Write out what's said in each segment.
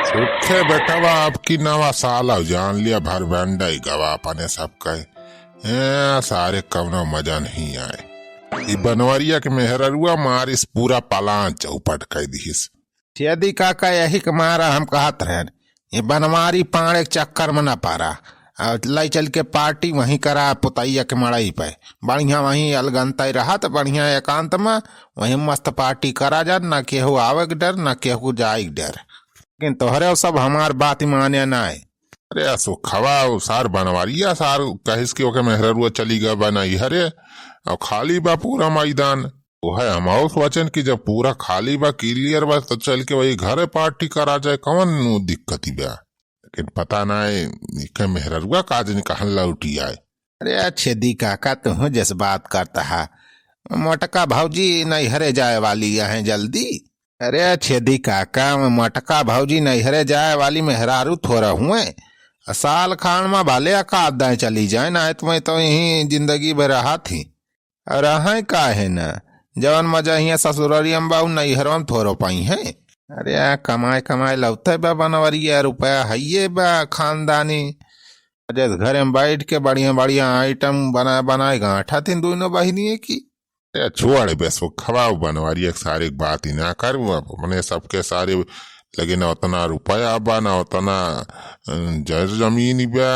सुखे बेटवा आपकी नवा साल अब जान लिया भर बंडई गवा अपने सब कहे सारे कवनो मजा नहीं आए। ई बनवरिया के मेहररुआ मारिस पूरा पलान चौपट कर दिस। यदि काका यही के मारा हम कहत रहन ये बनवारी पाड़े के चक्कर में न पारा लाई चल के पार्टी वहीं करा पुतैया के मड़ई पे बढ़िया वहीं अलगंता रहा तो बढ़िया एकांत में वहीं मस्त पार्टी करा जा न केहू आवे के डर न केहू जाए के डर। लेकिन तोहरे सब हमार बात माने ना है। अरे सुखवा सार बनवारिया सार कहिस के ओके मेहररुआ चली गए बनाई हरे और खाली बा पूरा मैदान। वो है हमारे वचन की जब पूरा खाली बा क्लियर बा तो चल के वही घरे पार्टी करा जाए कौन दिक्कत ही बा। लेकिन पता ना है मेहररुआ काज निकाल लौटी आए। अरे छेदी काका तुम जिस बात करता है मोटका भाऊजी नैहरे जाए वाली है जल्दी। अरे छेदी काका मोटका भाऊजी नैहरे जाए वाली मेहरारू थोड़ा हुए साल खान में भले अकादाएं चली जाए ना तुम्हें तो यही जिंदगी भर रहा थी रहा का है न जवन मजा हिया ससुररियम बाऊ नैहर में थोड़ो पाई है। अरे कमाए कमाए लौते बा बनवरिया रुपया है बा खानदानी जिस घर में बैठ के बढ़िया बढ़िया आइटम बनाए बनाए गांठा थी दोनों बहनी की। छोड़ बस वो खवाओ बनवारिया सारी बात ही ना कर अपने सबके सारे लगे ना उतना रुपया बा ना उतना जमीन बा।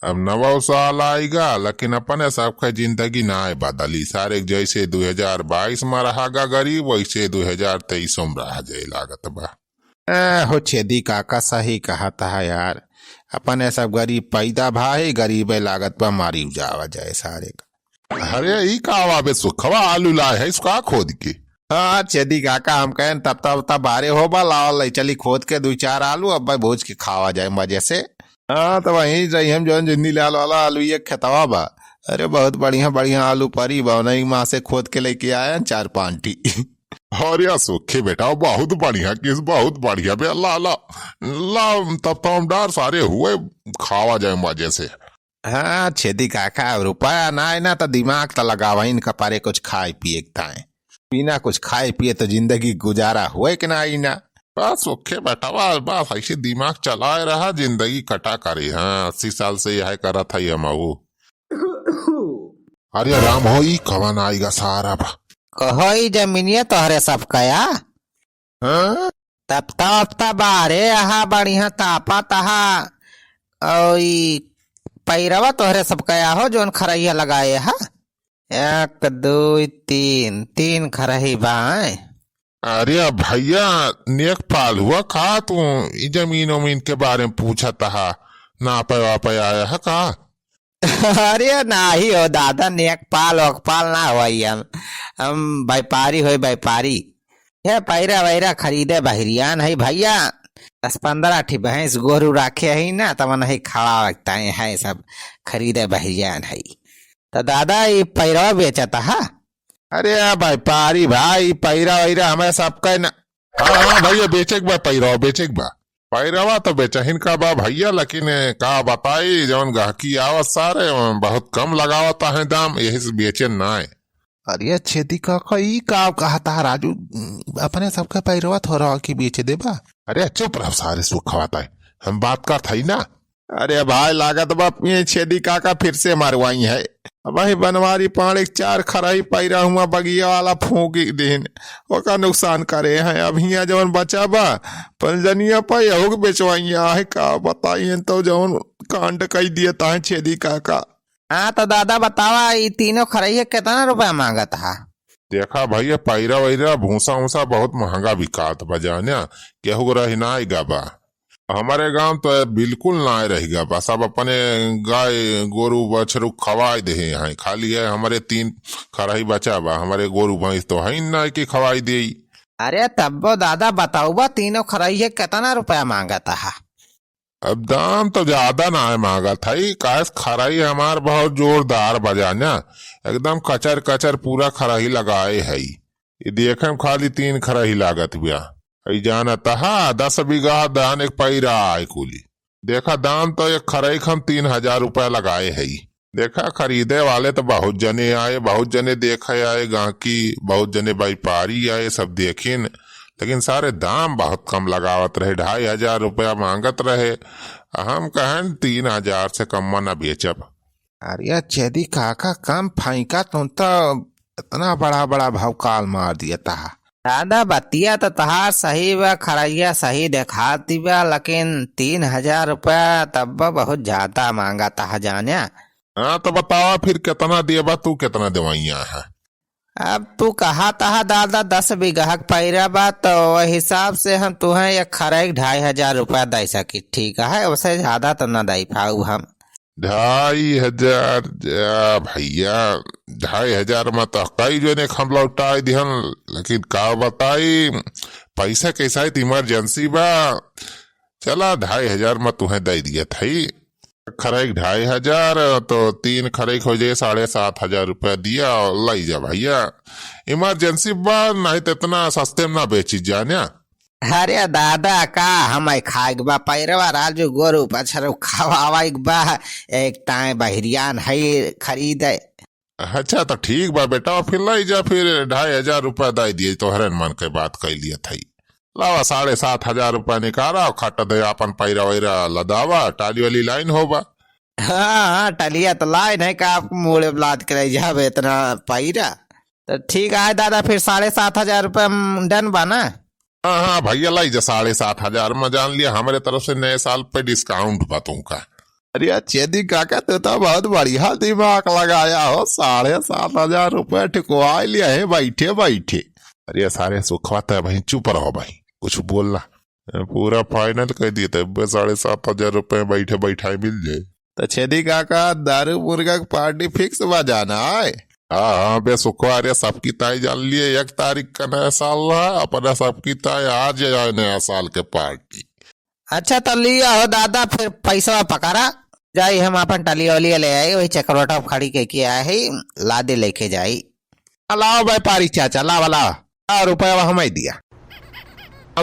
अब नवा साल आएगा लेकिन अपने सबका जिंदगी ना आए बदली सारे जैसे 2022 में रहागा गरीब वैसे 2023 में रहा जाए लागत बा। हो छेदी काका सही कहा था यार अपने सब गरीब पैदा भाई गरीब लागत बा मारी जावा जाए सारे का। अरे ई का आवे सुखवा आलू लाए है इसका खोद के। हाँ छेदी काका हम कहें तब बारे हो बा लाओ ले चली खोद के 2-4 आलू अब भाई भोज के खावा जाए मजे से। हाँ तो वहीं जाइए हम जो जिंदी लाल वाला आलू ये खेतवा बा। अरे बहुत बढ़िया बढ़िया आलू परी बा नहीं माँ से खोद के लेके आए 4-5 टी। अरे सुखे बेटा बहुत बढ़िया किस बहुत बढ़िया बे ला ला ला तब तो हम डार सारे हुए खावा जाए मजे से। हाँ छेदी काका रुपया ना है ना तो दिमाग तो लगावा इनका पारे कुछ खाए पिए थाए बिना कुछ खाए पिए तो जिंदगी गुजारा हुए कि ना ही ना। बस ओके बेटा बस ऐसे दिमाग चलाए रहा जिंदगी कटा करी। हाँ 80 साल से यह करा था ये माऊ। अरे राम हो ई कवन आएगा सारा कहो जमीनिया तोहरे सब कया हाँ तपता बारे यहाँ बढ़िया तापा तहा और पैरवा तोहरे सब कया हो जोन खरहिया लगाए हा 1 2 3 खरही बाए। अरे भैया नेक पाल हुआ खा तू जमीन उमीन के बारे में पूछा था ना पे वापे आया है का। अरे नाही हो दादा नेक पाल ओकपाल ना हो हम व्यापारी हो व्यापारी है पैरा वैरा खरीदे बहरियान है भैया 10-15 ठी भैंस गोरू राखे है ना तब नहीं खड़ा रखता है सब खरीदे बहरियान है तो दादा ये पैरवा बेचता है। अरे व्यापारी भाई पैरा वैरा हमें सबका ना। हाँ भैया बेचे बा पैरवा बेचे बा पैरवा तो बेचहिन का बा भैया लेकिन का बताई जौन गहकी आवत सारे बहुत कम लगावता है दाम यही से बेचे ना है। अरे छेदी काका ई का कहता राजू अपने सबका पैरवा थोड़ा की बेच दे बा। अरे चुप रहो सारे सुख खवाता है हम बात कर था ही ना। अरे भाई लागत बाप ये छेदी काका फिर से मारवाई है वही बनवारी पाड़े 4 खराई पैरा हुआ बगिया वाला फूकी दिन ओका नुकसान करे हैं अब हिया जवन बचा बा पंजनिया पर यहूक बेचवाइया है का बताइए तो जवन कांड कई दिया था छेदी काका। हाँ तो दादा बतावा ये तीनों खरहिया कितना रुपया मांगा था। देखा भैया पैरा वैरा भूसा वूसा बहुत महंगा बिकात बजाना केहू रही ना आएगा बा हमारे गांव तो बिल्कुल ना रहेगा बस अब अपने गाय गोरू बछरू खवाई दे हैं खाली है हमारे 3 खराही बचा बा हमारे गोरू भैंस तो है ना कि खवाई दे। अरे तब दादा बताऊ बा तीनों खरहिया कितना रुपया मांगा था। अब दाम तो ज्यादा ना है मांगा था काश खराही हमार बहुत जोरदार बजाना एकदम कचर कचर पूरा खराही लगाए है ये देखे खाली 3 खराही लागत बिया जाना तहा 10 बीघा धान एक पैरा आए कुली देखा दाम तो एक खराई खम 3000 रुपया लगाए है। देखा खरीदे वाले तो बहुत जने आए बहुत जने देखे आए गांकी बहुत जने व्यापारी आए सब देखिन लेकिन सारे दाम बहुत कम लगावत रहे, 2,500 रुपया मांगत रहे। हम कहें 3,000 से कम न बेचब। अरे छेदी काका कम फाइका तुम तो इतना बड़ा बड़ा भाव काल मार दिया था। दादा बतिया तो तहार सही बा, खरैया सही देखाती बा, लेकिन 3,000 रुपया तब बहुत ज्यादा मांगा था जाने। हाँ तो बतावा फिर कितना देबा, तू कितना देवैया है? अब तू कहा तहा दादा 10 बीघा पैरा बा, तो वह हिसाब से हम तुम्हें एक खरई 2,500 रुपया दे सकी, ठीक है? उससे ज्यादा तो न दे पाऊ हम। 2,500 भैया, 2,500 में तो कई जो ने हम लौटाई दिहन, लेकिन का बताई पैसा कैसा इमरजेंसी बा। चला 2,500 में तुम्हें दे दिया थी। खरेक 2,500 तो 3 खरेक हो जाए 7,500 रुपया दिया और लाई जा भैया। इमरजेंसी बा, नहीं तो इतना सस्ते में ना बेची जाने। अरे दादा का हम खाए बा पैरवा राजू गोरु पछर खवावा बा, एक ताए बहरियान है खरीदे। अच्छा तो ठीक बा बेटा, फिर लाई जा, फिर 2,500 रुपया दे दिए तो हरन मन के बात कर लिया थी। लावा 7,500 रुपया निकाला, खट दे अपन पैरा वैरा लदावा, टाली वाली लाइन होबा। हाँ टलिया तो लाइन है का मुड़े लाद कर जावे इतना पैरा। तो ठीक है दादा, फिर 7,500 रुपया डन बना। हाँ भैया लाई जा 7,500 में, जान लिया हमारे तरफ से नए साल पे डिस्काउंट बा तुमका। अरे छेदी काका तू तो बहुत बढ़िया दिमाग लगाया हो, 7,500 रुपया ठिकवा लिया है बैठे बैठे। अरे सारे सुखवाता है भाई, चुप रहो भाई, कुछ बोलना। पूरा फाइनल कर दिए थे, 7,500 रुपये बैठे बैठाए मिल जाए। तो छेदी काका दारू मुर्गा की पार्टी फिक्स बजाना है। हाँ बे सुखवा, अरे सबकी ताई जान लिए 1 तारीख का नया साल रहा, अपना सबकी ताई आज जाए नया साल के पार्टी। अच्छा तो लिया हो दादा, फिर पैसा पकड़ा जाई, हम अपन टलिया वलिया ले आए, वही चक्रोटा खड़ी के किया है लादे लेके जाई। लाओ व्यापारी चाचा, लावा लावा, रुपया हमें दिया।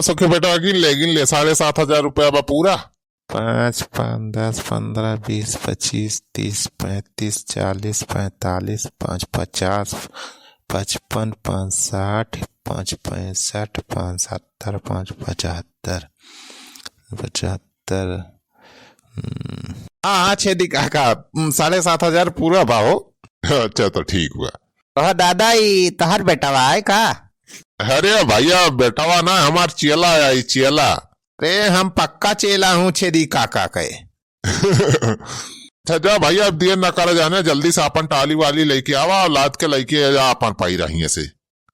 सुखी बेटा गिन ले 7,500 रुपया बा पूरा। 5, 5, 10, 15, 20, 25, 30, 35, 40, 45, 5, 50, 55, 5, 60, 5, 65, 5, 70, 5, 75, 75। हाँ छेदी काका 7,500 पूरा भाव। अच्छा तो ठीक हुआ। कहो दादा ये तहर बेटा है का? अरे भैया बेटावा ना, हमार चेला आई चेला। अरे हम पक्का चेला हूँ छेदी काका के। अच्छा जा भैया, अब देर न कर जाने, जल्दी से अपन टाली वाली लेके आवा और लाद के लेके जा अपन पाई रही से।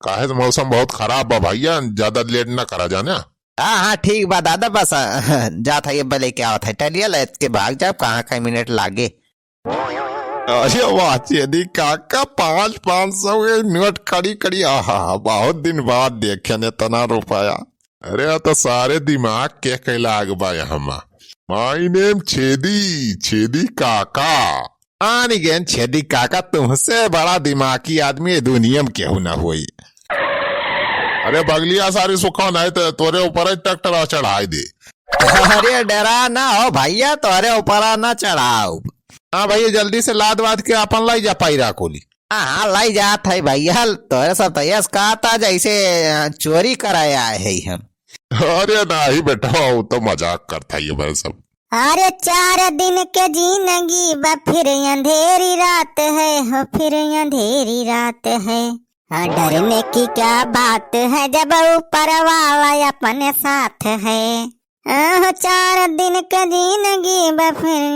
काहे तो मौसम बहुत खराब बा भैया, ज्यादा लेट न करा जाने। हाँ हाँ ठीक बा दादा, बस जात है ये लेके आवत है, टलिया ले के भाग जाओ, कहाँ का मिनट लागे। अरे वाह छेदी काका, 500 के नोट खड़ी खड़ी, आहा बहुत दिन बाद देखे ने तना रुपया। अरे तो सारे दिमाग के कैलाग बा यहाँ। माई नेम छेदी काका। आनी गेन छेदी काका, तुमसे बड़ा दिमागी आदमी दुनिया में केहू न हुई। अरे बगलिया सारी सुखा नहीं तो तोरे ऊपर ट्रैक्टर चढ़ाई दे। अरे डरा ना हो भैया, तोरे ऊपर ना चढ़ाओ। हाँ भैया जल्दी से लाद वाद के अपन लाई जा पैरा कोली। हाँ लाई जात है भैया, तोरे सब तैयार कहा था जैसे चोरी कराया है हम। अरे नहीं बेटा, वो तो मजाक करता है भाई सब। अरे 4 दिन के जिंदगी बा, फिर अंधेरी रात है हो, फिर अंधेरी रात है। हाँ डरने की क्या बात है, जब ऊपर वाला अपने साथ है। 4 दिन के जिंदगी बा, फिर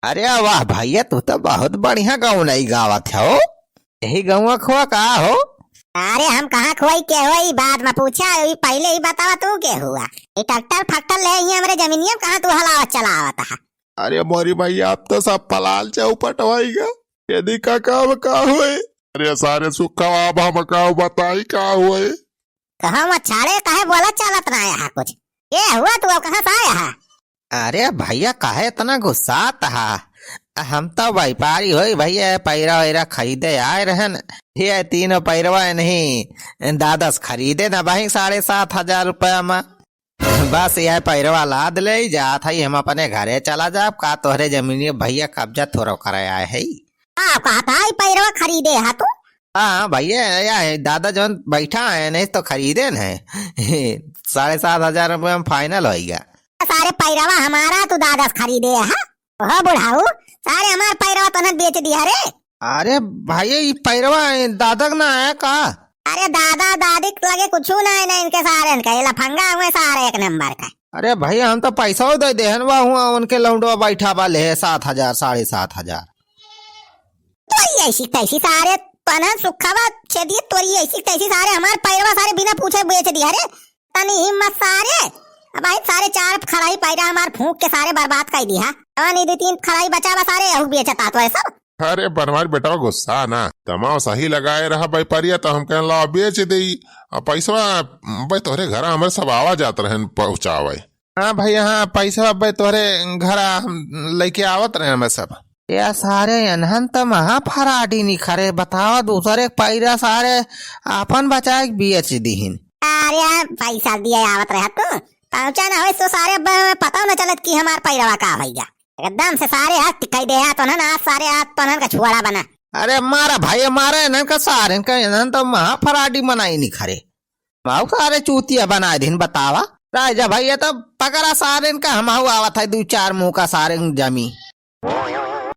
अरे वाह भैया, तू तो बहुत बढ़िया गाँव नहीं गावत है हो। यही गाँव खुआ कहा हो? अरे हम कहाँ खोई के हुई, बाद में पूछा, पहले ही बतावा तू के हुआ। ये ट्रैक्टर फक्टर ले हमारे जमीनिया कहाँ तू हलावत चलावत है। अरे मोरी भैया, अब तो सब पलाल चौपट होएगा। यदि काका का हुए? अरे सारे सुखा हम का बताई का हुए। कहाँ मछाड़े कहे बोला चलत ना यहाँ कुछ, ये हुआ तू अब कहाँ से आया है? अरे भैया काहे इतना गुस्सा था, हम तो व्यापारी हो भैया, पैरा वैरा खरीदे आए रहन, ये 3 पैरवा नहीं दादस खरीदे न भाई 7,500 रुपया में। बस यह पैरवा लाद ले जात है, हम अपने घरे चला जाब, का तोहरे जमीनी भैया कब्जा थोड़ा करे आए है। कहा था पैरवा खरीदे हा तू? हाँ भैया या है दादा जो बैठा है नहीं तो खरीदे न है 7,500 रुपये में फाइनल होएगा। सारे पैरवा हमारा तू दादा से खरीदे है। ओह बुढ़ाऊ सारे हमार पैरवा तो न बेच दिया रे। अरे भैया ये पैरवा दादा का ना है का? अरे दादा दादी के लगे कुछ ना है ना इनके सारे इनका ये लफंगा हुए सारे एक नंबर का। अरे भैया हम तो पैसा दे देहन बा हुआ उनके लौंडवा बैठा वाले है 7,000 7,500। तो ऐसी तैसी सारे पना सुखवा छेदी तोरी ऐसी तैसी सारे हमार पैरवा सारे बिना पूछे बेच दिया रे। तनी हिम्मत सारे अब भाई सारे 4 खड़ाई पैरा हमार फूंक के सारे बर्बाद कर दिया। नहीं 2-3 खड़ाई बचावा सारे यहू बेचता तो है सब। अरे बनवारी बेटा गुस्सा ना तमाम सही लगाए रहा व्यापारिया तो हम कहन ला बेच दे पैसा भाई तोहरे घर हमारे सब आवा जात रहे पहुँचावे। हाँ भैया हाँ पैसा भाई तोहरे घर लेके आवत रहे हमें सब। या सारे अनहन तो महा फराडी निखरे बतावा दूसरे पैरा सारे अपन बचा के बेच दीहिन। अरे पैसा दिया आवत रहा तू पहुंचा ना हो तो सारे पता न चलत कि हमार पैरवा का भैया एकदम से सारे हाथ टिकाई दे तो ना आज सारे हाथ तो का छुआड़ा बना। अरे मारा भाई मारा इन्हन का सारे इनका इन्हन तो महा फराडी बनाई निखरे माऊ सारे चूतिया बना दिन बतावा राजा भैया तो पकड़ा सारे इनका हम आवत है 2-4 मुंह का सारे जमी।